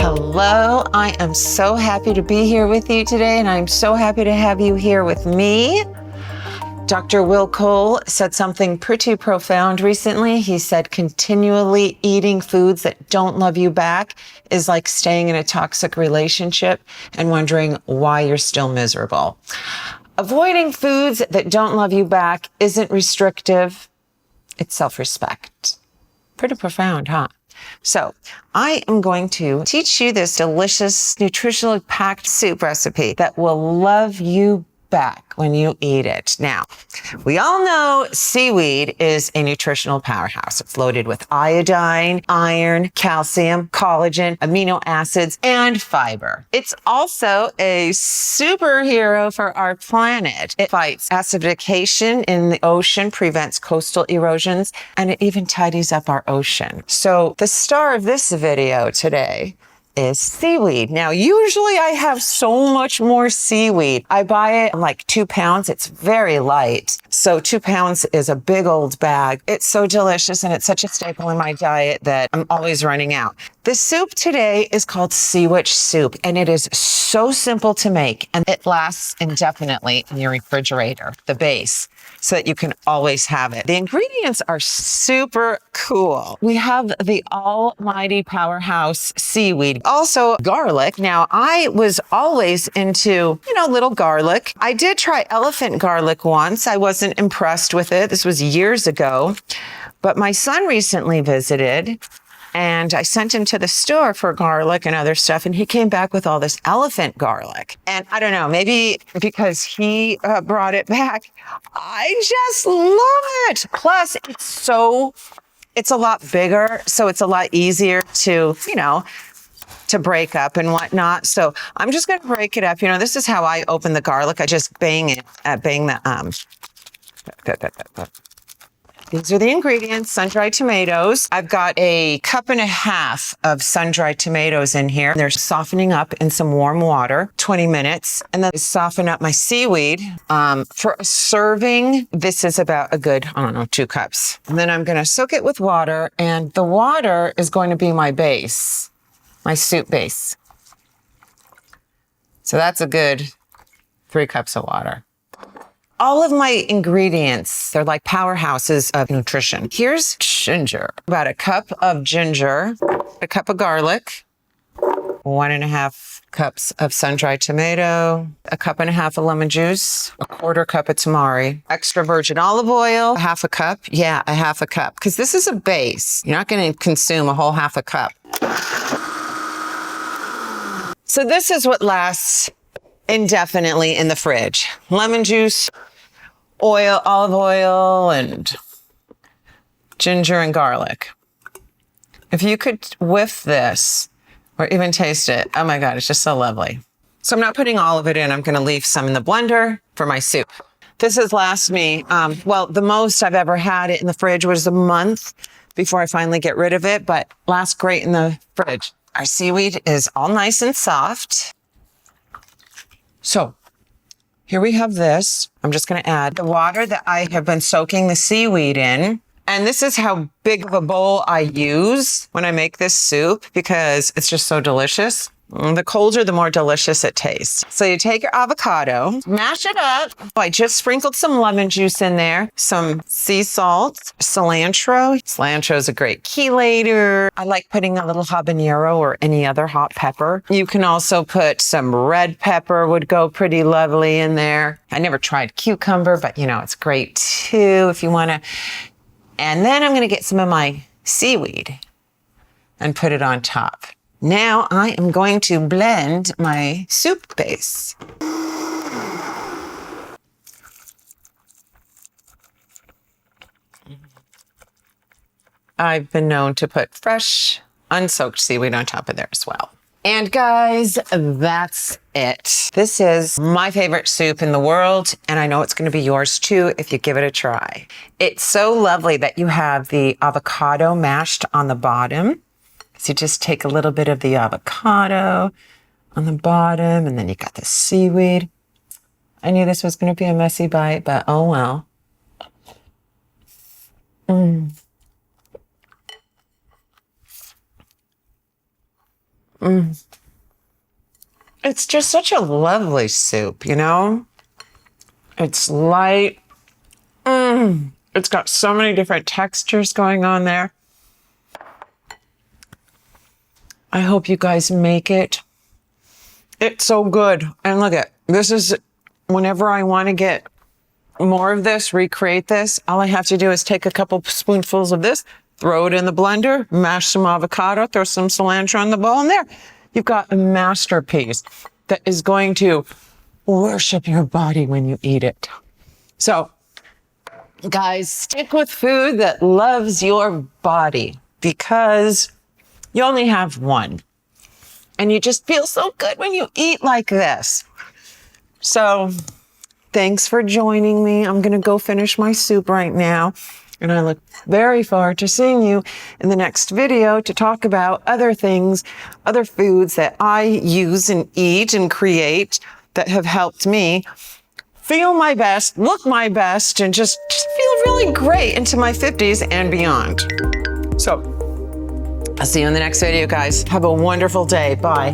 Hello, I am so happy to be here with you today, and I'm so happy to have you here with me. Dr. Will Cole said something pretty profound recently. He said continually eating foods that don't love you back is like staying in a toxic relationship and wondering why you're still miserable. Avoiding foods that don't love you back isn't restrictive, it's self-respect. Pretty profound, huh? So I am going to teach you this delicious, nutritionally packed soup recipe that will love you back when you eat it. Now, we all know seaweed is a nutritional powerhouse. It's loaded with iodine, iron, calcium, collagen, amino acids, and fiber. It's also a superhero for our planet. It fights acidification in the ocean, prevents coastal erosions, and it even tidies up our ocean. So the star of this video today is seaweed. Now, usually I have so much more seaweed. I buy it like 2 pounds. It's very light. So 2 pounds is a big old bag. It's so delicious and it's such a staple in my diet that I'm always running out. The soup today is called Seaweed soup, and it is so simple to make, and it lasts indefinitely in your refrigerator, the base, so that you can always have it. The ingredients are super cool. We have the almighty powerhouse seaweed. Also garlic. Now, I was always into, little garlic. I did try elephant garlic once. I wasn't impressed with it. This was years ago. But my son recently visited, and I sent him to the store for garlic and other stuff, and he came back with all this elephant garlic. And I don't know, maybe because he brought it back, I just love it. Plus, it's a lot bigger, so it's a lot easier to, to break up and whatnot. So I'm just going to break it up. This is how I open the garlic. I just bang the. These are the ingredients: sun-dried tomatoes. I've got 1.5 cups of sun-dried tomatoes in here. They're softening up in some warm water, 20 minutes. And then I soften up my seaweed. For a serving, this is about a good, 2 cups. And then I'm going to soak it with water. And the water is going to be my base, my soup base. So that's a good 3 cups of water. All of my ingredients, they're like powerhouses of nutrition. Here's ginger, about 1 cup of ginger, 1 cup of garlic, 1.5 cups of sun-dried tomato, 1.5 cups of lemon juice, 1/4 cup of Tamari, extra virgin olive oil, 1/2 cup. Yeah, 1/2 cup, because this is a base. You're not going to consume a whole 1/2 cup. So this is what lasts indefinitely in the fridge. Lemon juice, oil, olive oil, and ginger and garlic. If you could whiff this or even taste it, oh my God, it's just so lovely. So I'm not putting all of it in. I'm going to leave some in the blender for my soup. This has lasted me, the most I've ever had it in the fridge was a month before I finally get rid of it, but lasts great in the fridge. Our seaweed is all nice and soft. So here we have this. I'm just going to add the water that I have been soaking the seaweed in. And this is how big of a bowl I use when I make this soup because it's just so delicious. The colder, the more delicious it tastes. So you take your avocado, mash it up. I just sprinkled some lemon juice in there, some sea salt, cilantro. Cilantro is a great chelator. I like putting a little habanero or any other hot pepper. You can also put some red pepper, would go pretty lovely in there. I never tried cucumber, but it's great too if you want to. And then I'm going to get some of my seaweed and put it on top. Now I am going to blend my soup base. I've been known to put fresh, unsoaked seaweed on top of there as well. And guys, that's it. This is my favorite soup in the world, and I know it's going to be yours too if you give it a try. It's so lovely that you have the avocado mashed on the bottom. So you just take a little bit of the avocado on the bottom, and then you got the seaweed. I knew this was going to be a messy bite, but oh well. It's just such a lovely soup, you know? It's light. It's got so many different textures going on there. I hope you guys make it. It's so good. And look at this is whenever I want to get more of this, recreate this, all I have to do is take a couple spoonfuls of this, throw it in the blender, mash some avocado, throw some cilantro in the bowl, and there you've got a masterpiece that is going to worship your body when you eat it. So, guys, stick with food that loves your body because you only have one. And you just feel so good when you eat like this. So, thanks for joining me. I'm going to go finish my soup right now. And I look very forward to seeing you in the next video to talk about other things, other foods that I use and eat and create that have helped me feel my best, look my best, and just feel really great into my 50s and beyond. So, I'll see you in the next video, guys. Have a wonderful day. Bye.